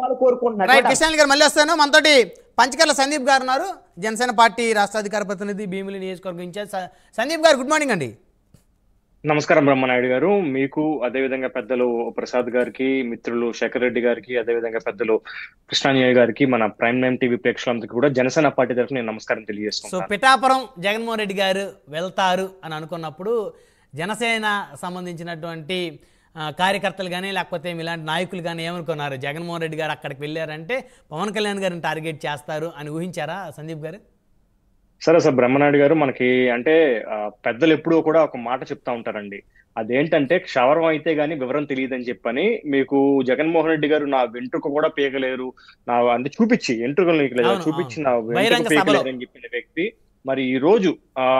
వాళ్ళు కోరుకుంటున్నారు. రైట్, కృష్ణ గారు మళ్ళీ వస్తాను. మనతోటి పంచకర్ల సందీప్ గారు ఉన్నారు, జనసేన పార్టీ రాష్ట్ర అధికార ప్రతినిధి, భీమిలి నియోజకవర్గం ఇన్ఛార్జ్. సందీప్ గారు, గుడ్ మార్నింగ్ అండి. నమస్కారం బ్రహ్మనాయుడు గారు, మీకు అదేవిధంగా పెద్దలు ప్రసాద్ గారికి, మిత్రులు శేఖర్ రెడ్డి గారికి, అదేవిధంగా పెద్దలు కృష్ణాన్యాయ్ గారికి, మన ప్రైమ్ నైమ్ టీవీ ప్రేక్షకులందరికీ కూడా జనసేన పార్టీ తరఫున నేను నమస్కారం సో తెలియజేస్తున్నాను. పిఠాపురం జగన్మోహన్ రెడ్డి గారు వెళ్తారు అని అనుకున్నప్పుడు జనసేన సంబంధించినటువంటి కార్యకర్తలు కానీ లేకపోతే ఇలాంటి నాయకులు కానీ ఏమనుకున్నారు? జగన్మోహన్ రెడ్డి గారు అక్కడికి వెళ్ళారంటే పవన్ కళ్యాణ్ గారిని టార్గెట్ చేస్తారు అని ఊహించారా సందీప్ గారు? సరే సార్, బ్రహ్మనాయుడు గారు, మనకి అంటే పెద్దలు ఎప్పుడూ కూడా ఒక మాట చెప్తా ఉంటారండి. అదేంటంటే క్షవరం అయితే గానీ వివరం తెలియదని చెప్పని. మీకు జగన్మోహన్ రెడ్డి గారు నా వెంట్రుక కూడా పీకలేరు, నా అంటే చూపించి ఎంట్రుకలు నీకు చూపించి నా వెంట్రుక పీకలేరు అని చెప్పిన వ్యక్తి మరి ఈ రోజు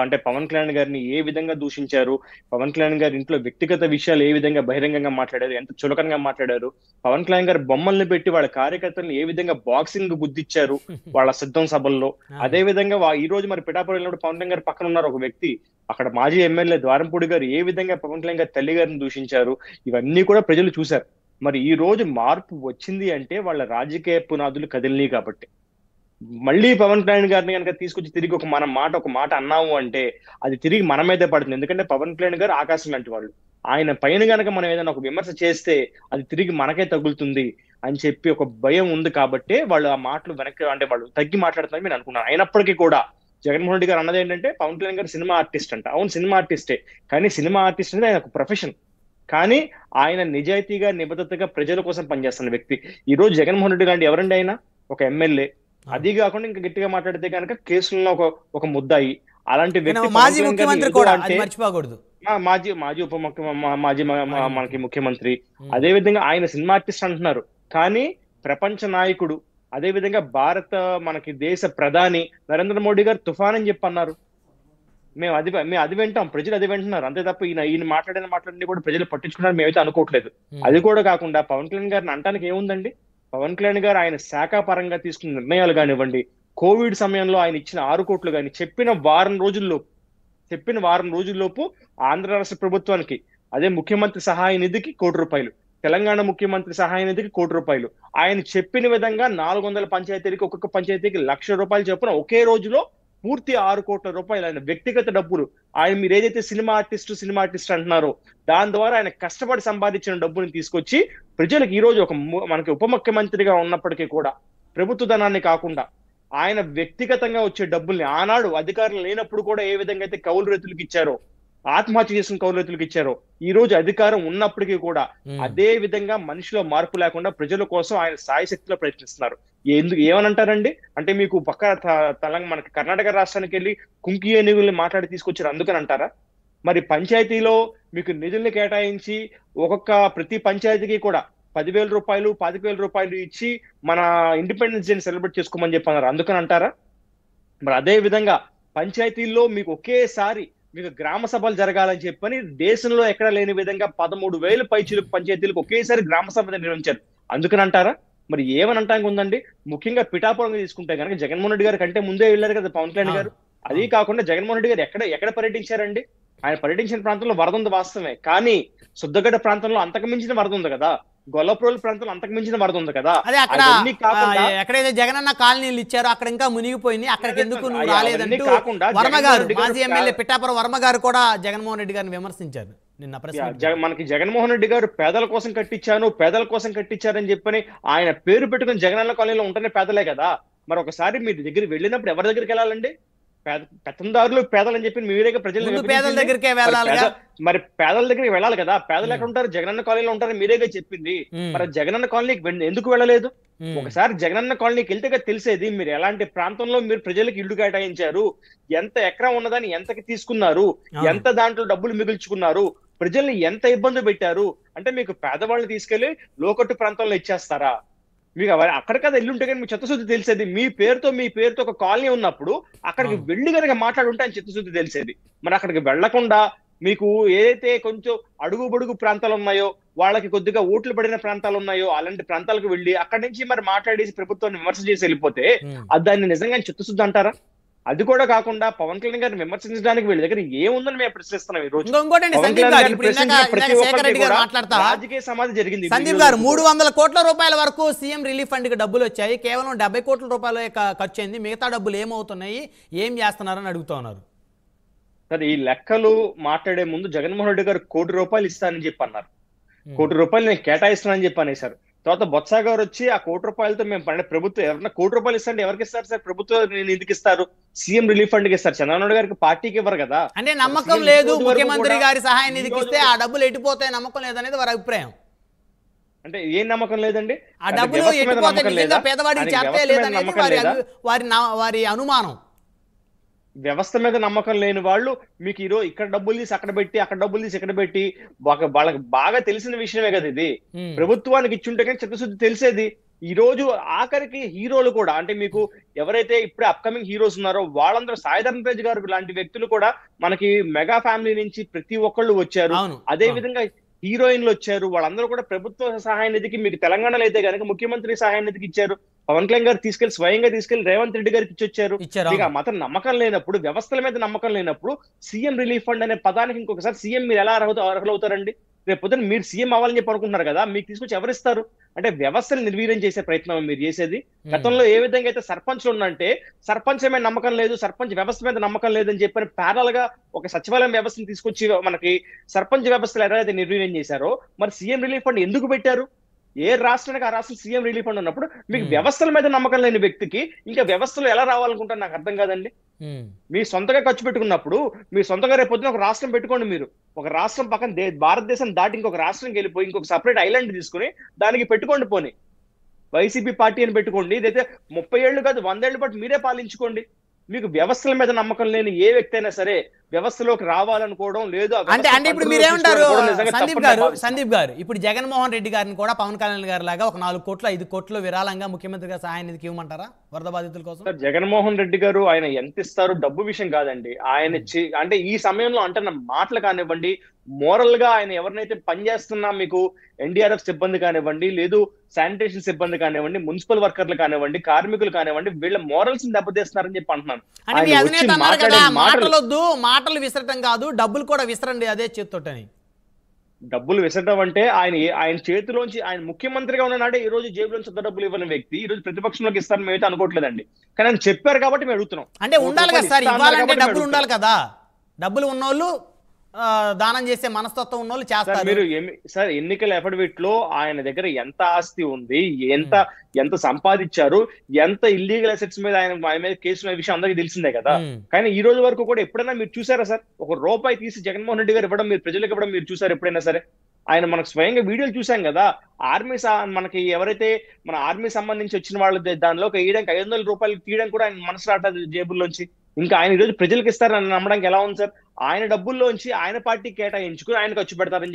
అంటే పవన్ కళ్యాణ్ గారిని ఏ విధంగా దూషించారు, పవన్ కళ్యాణ్ గారి ఇంట్లో వ్యక్తిగత విషయాలు ఏ విధంగా బహిరంగంగా మాట్లాడారు, ఎంత చులకనగా మాట్లాడారు, పవన్ కళ్యాణ్ గారు బొమ్మల్ని పెట్టి వాళ్ళ కార్యకర్తలను ఏ విధంగా బాక్సింగ్ గుద్దిచ్చారు వాళ్ళ సిద్ధం సభల్లో. అదే విధంగా ఈ రోజు మరి పిఠాపురం వెళ్ళినప్పుడు పవన్ కళ్యాణ్ గారు పక్కన ఉన్నారు ఒక వ్యక్తి, అక్కడ మాజీ ఎమ్మెల్యే ద్వారంపూడి గారు ఏ విధంగా పవన్ కళ్యాణ్ గారి తల్లి గారిని దూషించారు, ఇవన్నీ కూడా ప్రజలు చూశారు. మరి ఈ రోజు మార్పు వచ్చింది అంటే వాళ్ళ రాజకీయ పునాదులు కదిలినాయి కాబట్టి. మళ్ళీ పవన్ కళ్యాణ్ గారిని కనుక తీసుకొచ్చి తిరిగి ఒక మాట అన్నాము అంటే అది తిరిగి మన మీదే పడుతుంది. ఎందుకంటే పవన్ కళ్యాణ్ గారు ఆకాశం లాంటి వాళ్ళు, ఆయన పైన గనక మనం ఏదైనా ఒక విమర్శ చేస్తే అది తిరిగి మనకే తగులుతుంది అని చెప్పి ఒక భయం ఉంది కాబట్టి వాళ్ళు ఆ మాటలు వెనక్కి అంటే వాళ్ళు తగ్గి మాట్లాడుతున్నారని నేను అనుకున్నాను. అయినప్పటికీ కూడా జగన్మోహన్ రెడ్డి గారు అన్నది ఏంటంటే పవన్ కళ్యాణ్ గారు సినిమా ఆర్టిస్ట్ అంట. అవును, సినిమా ఆర్టిస్టే, కానీ సినిమా ఆర్టిస్ట్ అనేది ఆయన ఒక ప్రొఫెషన్. కానీ ఆయన నిజాయితీగా నిబద్ధతగా ప్రజల కోసం పనిచేస్తున్న వ్యక్తి. ఈ రోజు జగన్మోహన్ రెడ్డి గారు ఎవరండి? ఆయన ఒక ఎమ్మెల్యే, అది కాకుండా ఇంకా గట్టిగా మాట్లాడితే కనుక కేసుల్లో ఒక ముద్దాయి. అలాంటి వ్యక్తి మాజీ ముఖ్యమంత్రి కూడా, మర్చిపోకూడదు. మాజీ ఉప ముఖ్యమంత్రి, మనకి ముఖ్యమంత్రి. అదే విధంగా ఆయన సినిమా ఆర్టిస్ట్ అంటున్నారు, కానీ ప్రపంచ నాయకుడు. అదే విధంగా భారత మనకి దేశ ప్రధాని నరేంద్ర మోడీ గారు తుఫాన్ అని చెప్పి అన్నారు. మేము అది వింటాం, ప్రజలు అది వింటున్నారు. అంతే తప్ప ఈయన మాట్లాడిన కూడా ప్రజలు పట్టించుకున్నారు మేమైతే అనుకోవట్లేదు. అది కూడా కాకుండా పవన్ కళ్యాణ్ గారిని అంటానికి ఏముందండి? పవన్ కళ్యాణ్ గారు ఆయన శాఖ పరంగా తీసుకున్న నిర్ణయాలు కానివ్వండి, కోవిడ్ సమయంలో ఆయన ఇచ్చిన 6 కోట్లు కానీ చెప్పిన వారం రోజుల్లోపు ఆంధ్ర రాష్ట్ర ప్రభుత్వానికి, అదే ముఖ్యమంత్రి సహాయ నిధికి 1 కోటి రూపాయలు, తెలంగాణ ముఖ్యమంత్రి సహాయ నిధికి 1 కోటి రూపాయలు, ఆయన చెప్పిన విధంగా 400 పంచాయతీలకి ఒక్కొక్క పంచాయతీకి 1,00,000 రూపాయలు చొప్పున ఒకే రోజులో పూర్తి 6 కోట్ల రూపాయలు ఆయన వ్యక్తిగత డబ్బులు. ఆయన మీరు ఏదైతే సినిమా ఆర్టిస్ట్ అంటున్నారో దాని ద్వారా ఆయన కష్టపడి సంపాదించిన డబ్బుని తీసుకొచ్చి ప్రజలకు ఈ రోజు మనకి ఉప ముఖ్యమంత్రిగా ఉన్నప్పటికీ కూడా ప్రభుత్వ ధనాన్ని కాకుండా ఆయన వ్యక్తిగతంగా వచ్చే డబ్బుల్ని ఆనాడు అధికారులు లేనప్పుడు కూడా ఏ విధంగా అయితే కౌలు రైతులకు ఇచ్చారో, ఆత్మహత్య చేసిన కౌలు రైతులకు ఇచ్చారో, ఈ రోజు అధికారం ఉన్నప్పటికీ కూడా అదే విధంగా మనిషిలో మార్పు లేకుండా ప్రజల కోసం ఆయన సాయశక్తిలో ప్రయత్నిస్తున్నారు. ఏమనంటారండి? అంటే మీకు పక్క తెలంగాణ మనకి కర్ణాటక రాష్ట్రానికి వెళ్ళి కుంకి ఏనుగుల్ని మాట్లాడి తీసుకొచ్చారు అందుకని అంటారా? మరి పంచాయతీలో మీకు నిధుల్ని కేటాయించి ప్రతి పంచాయతీకి కూడా 10,000 రూపాయలు 25,000 రూపాయలు ఇచ్చి మన ఇండిపెండెన్స్ డే సెలబ్రేట్ చేసుకోమని చెప్పన్నారు అందుకని అంటారా? మరి అదే విధంగా పంచాయతీల్లో మీకు ఒకేసారి మీకు గ్రామ సభలు జరగాలని చెప్పని దేశంలో ఎక్కడ లేని విధంగా 13,000 పైచిలకు పంచాయతీలకు ఒకేసారి గ్రామ సభ నిర్వహించారు అందుకని అంటారా? మరి ఏమని అంటానికి ఉందండి? ముఖ్యంగా పిఠాపురంగా తీసుకుంటే కనుక జగన్మోహన్ రెడ్డి గారి కంటే ముందే వెళ్ళారు కదా పవన్ కళ్యాణ్ గారు. అది కాకుండా జగన్మోహన్ రెడ్డి గారు ఎక్కడ పర్యటించారండి? ఆయన పర్యటించిన ప్రాంతంలో వరద ఉంది వాస్తవమే, కానీ శుద్ధగడ్డ ప్రాంతంలో అంతకు మించిన వరద ఉంది కదా, గొల్లప్రోలు ప్రాంతంలో అంతకు మించిన వరద ఉంది కదా. అదే అక్కడ ఎక్కడైతే జగనన్న కాలనీలు ఇచ్చారో అక్కడ ఇంకా మునిగిపోయింది, అక్కడికి ఎందుకు నువ్వు రాలేదంటూ వర్మ గారు, మాజీ ఎమ్మెల్యే పిఠాపురం వర్మ గారు కూడా జగన్మోహన్ రెడ్డి గారిని విమర్శించారు నిన్న. మనకి జగన్మోహన్ రెడ్డి గారు పేదల కోసం కట్టించారని చెప్పని ఆయన పేరు పెట్టుకుని జగనన్న కాలనీలో ఉంటేనే పేదలే కదా. మరి ఒకసారి మీ దగ్గర వెళ్ళినప్పుడు ఎవరి దగ్గరికి వెళ్ళాలండి? పెత్తందారులు పేదలని చెప్పి మీరేగా ప్రజలు పేదల దగ్గరికే వెళ్ళాలి. మరి పేదల దగ్గరికి వెళ్ళాలి కదా. పేదలు ఎక్కడ ఉంటారు? జగనన్న కాలనీలో ఉంటారని మీరేగా చెప్పింది. మరి జగనన్న కాలనీకి ఎందుకు వెళ్ళలేదు? ఒకసారి జగనన్న కాలనీకి వెళ్తే తెలిసేది మీరు ఎలాంటి ప్రాంతంలో మీరు ప్రజలకు ఇల్లు కేటాయించారు, ఎంత ఎకరం ఉన్నదని ఎంతకి తీసుకున్నారు, ఎంత దాంట్లో డబ్బులు మిగుల్చుకున్నారు, ప్రజల్ని ఎంత ఇబ్బంది పెట్టారు. అంటే మీకు పేదవాళ్ళని తీసుకెళ్లి లోకట్టు ప్రాంతంలో ఇచ్చేస్తారా? మీకు అక్కడ కదా ఇల్లు ఉంటే కానీ మీకు చిత్తశుద్ధి తెలిసేది. మీ పేరుతో ఒక కాలనీ ఉన్నప్పుడు అక్కడికి వెళ్ళి కనుక మాట్లాడుంటే ఆయన చిత్తశుద్ధి తెలిసేది. మరి అక్కడికి వెళ్లకుండా మీకు ఏదైతే కొంచెం అడుగు ప్రాంతాలు ఉన్నాయో, వాళ్ళకి కొద్దిగా ఓట్లు పడిన ప్రాంతాలు ఉన్నాయో అలాంటి ప్రాంతాలకు వెళ్ళి అక్కడి నుంచి మరి మాట్లాడేసి ప్రభుత్వాన్ని విమర్శ చేసి వెళ్ళిపోతే దాన్ని నిజంగా చిత్తశుద్ధి అంటారా? అది కూడా కాకుండా పవన్ కళ్యాణ్ గారిని విమర్శించడానికి వీళ్ళ దగ్గర ఏముందని మేము ప్రశ్నిస్తున్నాం ఈ రోజు. ఇంకోటండి పవన్ సందీప్ కళ్యాణ్ గారు, గారిని ఇప్పుడు ప్రశ్నించిన ప్రతి శేఖర్ ఒక్కరికి రెడ్డి గారు కూడా మాట్లాడతా రాజకీయ సమాధి జరిగింది. సందీప్ గారు 300 కోట్ల రూపాయల వరకు సీఎం రిలీఫ్ ఫండ్ కి డబ్బులు వచ్చాయి, కేవలం 70 కోట్ల రూపాయలు ఖర్చు అయింది, మిగతా డబ్బులు ఏమవుతున్నాయి, ఏం చేస్తున్నారని అడుగుతా ఉన్నారు. సరే, ఈ లెక్కలు మాట్లాడే ముందు జగన్మోహన్ రెడ్డి గారు ₹1 కోటి ఇస్తానని చెప్పి అన్నారు. ₹1 కోటి నేను కేటాయిస్తానని చెప్పి అనేసారు. తర్వాత బొత్స గారు వచ్చి ఆ ₹1 మేము ప్రభుత్వం ఎవరన్నా ₹1 ఇస్తారంటే ఎవరికి ఇస్తారు సార్? ప్రభుత్వం ఎందుకు ఇస్తారు? సీఎం రిలీఫ్ ఫండ్ కి ఇస్తారు. చంద్రబాబు నాయుడు గారికి పార్టీకి ఇవ్వరు కదా. అంటే నమ్మకం లేదు, ముఖ్యమంత్రి గారి సహాయ నిధికి ఇస్తే ఆ డబ్బులు ఎట్టిపోతాయి, నమ్మకం లేదనేది వారి అభిప్రాయం. అంటే ఏం నమ్మకం లేదండి? ఆ డబ్బులు ఎట్టిపోతే నిజంగా పేదవాడికి చేర్తే లేదనేది వారి అనుమానం. వ్యవస్థ మీద నమ్మకం లేని వాళ్ళు మీకు ఈరోజు ఇక్కడ డబ్బులు తీసి అక్కడ పెట్టి, అక్కడ డబ్బులు తీసి ఇక్కడ పెట్టి, వాళ్ళకి బాగా తెలిసిన విషయమే కదా ఇది. ప్రభుత్వానికి ఇచ్చుంటే కానీ చిత్తశుద్ధి తెలిసేది. ఈ రోజు ఆఖరికి హీరోలు కూడా, అంటే మీకు ఎవరైతే ఇప్పుడే అప్కమింగ్ హీరోస్ ఉన్నారో వాళ్ళందరూ, సాయిధర్మ తేజ్ గారు లాంటి వ్యక్తులు కూడా మనకి మెగా ఫ్యామిలీ నుంచి ప్రతి ఒక్కళ్ళు వచ్చారు. అదే విధంగా హీరోయిన్లు వచ్చారు. వాళ్ళందరూ కూడా ప్రభుత్వ సహాయ నిధికి, మీకు తెలంగాణలో అయితే కనుక ముఖ్యమంత్రి సహాయ నిధికి ఇచ్చారు. పవన్ కళ్యాణ్ గారు స్వయంగా తీసుకెళ్లి రేవంత్ రెడ్డి గారికి ఇచ్చొచ్చారు. మీకు ఆ మాత్రం నమ్మకం లేనప్పుడు, వ్యవస్థల మీద నమ్మకం లేనప్పుడు సీఎం రిలీఫ్ ఫండ్ అనే పదానికి ఇంకొకసారి సీఎం మీరు ఎలా అర్హులవుతారండి? రేపు పొద్దున మీరు సీఎం అవ్వాలని చెప్పి అనుకుంటున్నారు కదా, మీకు తీసుకొచ్చి ఎవరిస్తారు? అంటే వ్యవస్థను నిర్వీర్యం చేసే ప్రయత్నం మీరు చేసేది. గతంలో ఏ విధంగా అయితే సర్పంచ్లు ఉన్నంటే సర్పంచ్ మీద నమ్మకం లేదు, సర్పంచ్ వ్యవస్థ మీద నమ్మకం లేదని చెప్పని ప్యారల్ గా ఒక సచివాలయం వ్యవస్థను తీసుకొచ్చి మనకి సర్పంచ్ వ్యవస్థలు ఎలా నిర్వీర్యం చేశారో, మరి సీఎం రిలీఫ్ ఫండ్ ఎందుకు పెట్టారు? ఏ రాష్ట్రానికి ఆ రాష్ట్రం సీఎం రిలీఫ్ ఫండ్ ఉన్నప్పుడు మీకు వ్యవస్థల మీద నమ్మకం లేని వ్యక్తికి ఇంకా వ్యవస్థలు ఎలా రావాలనుకుంటారు? నాకు అర్థం కాదండి. మీ సొంతగా ఖర్చు పెట్టుకున్నప్పుడు మీ సొంతగా రేపు పొద్దున ఒక రాష్ట్రం పెట్టుకోండి. మీరు ఒక రాష్ట్రం పక్కన భారతదేశం దాటి ఇంకొక రాష్ట్రంకి వెళ్ళిపోయి ఇంకొక సపరేట్ ఐలాండ్ తీసుకుని దానికి పెట్టుకోండి. పోనీ వైసీపీ పార్టీ అని పెట్టుకోండి. ఇదైతే 30 ఏళ్ళు కాదు, 100 ఏళ్ల పాటు మీరే పాలించుకోండి. మీకు వ్యవస్థల మీద నమ్మకం లేని ఏ వ్యక్తి అయినా సరే వ్యవస్థలోకి రావాలనుకోవడం లేదు. అంటే ఇప్పుడు మీరేమంటారు సందీప్ గారు? ఇప్పుడు జగన్మోహన్ రెడ్డి గారిని కూడా పవన్ కళ్యాణ్ గారి లాగా ఒక 4 కోట్లు 5 కోట్లు విరాళంగా ముఖ్యమంత్రి గారి సహాయ నిధికి ఇవ్వమంటారా వరద బాధితుల కోసం? జగన్మోహన్ రెడ్డి గారు ఆయన ఎంత ఇస్తారు డబ్బు విషయం కాదండి. ఆయన అంటే ఈ సమయంలో అంటున్న మాటలు కానివ్వండి, మోరల్ గా ఆయన ఎవరినైతే పనిచేస్తున్నా, మీకు ఎన్డీఆర్ఎఫ్ సిబ్బంది కానివ్వండి, లేదు శానిటేషన్ సిబ్బంది కానివ్వండి, మున్సిపల్ వర్కర్లు కానివ్వండి, కార్మికులు కానివ్వండి, వీళ్ళ మోరల్స్ దెబ్బతీస్తున్నారని చెప్పి అంటున్నాను. మాటలు విసరటం కాదు, డబ్బులు కూడా విసరండి అదే చేత్తోటని. డబ్బులు విసరడం అంటే ఆయన చేతిలోంచి, ఆయన ముఖ్యమంత్రిగా ఉన్ననాడే ఈ రోజు జేబులోంచి సొంత డబ్బులు ఇవ్వని వ్యక్తి ఈ రోజు ప్రతిపక్షంలోకి ఇస్తారని మేమైతే అనుకోవట్లేదండి. కానీ ఆయన చెప్పారు కాబట్టి మేము అడుగుతున్నాం. అంటే ఉండాలి కదా సార్, ఇవ్వాలంటే డబ్బులు ఉండాలి కదా. డబ్బులు ఉన్నోళ్ళు దానం చేసే మనస్తత్వం ఉన్న వాళ్ళు చేస్తారు. మీరు సార్ ఎన్నికల అఫిడవిట్ లో ఆయన దగ్గర ఎంత ఆస్తి ఉంది, ఎంత సంపాదించారు, ఎంత ఇల్లీగల్ అసెట్స్ మీద ఆయన మీద కేసు విషయం అందరికీ తెలిసిందే కదా. కానీ ఈ రోజు వరకు కూడా ఎప్పుడైనా మీరు చూసారా సార్? ₹1 తీసి జగన్మోహన్ రెడ్డి గారు ఇవ్వడం, మీరు ప్రజలకు ఇవ్వడం మీరు చూసారు ఎప్పుడైనా సరే? ఆయన మనకు స్వయంగా వీడియోలు చూసాం కదా. ఆర్మీ మనకి ఎవరైతే మన ఆర్మీ సంబంధించి వచ్చిన వాళ్ళు దానిలో వేయడానికి ₹500 తీయడం కూడా ఆయన మనసు రావట్లేదు జేబుల్లోంచి. ఇంకా ఆయన ఈరోజు ప్రజలకు ఇస్తారని నమ్మడానికి ఎలా ఉంది సార్? ఆయన డబ్బుల్లోంచి ఆయన పార్టీ కేటాయించుకుని ఆయన ఖర్చు పెడతారని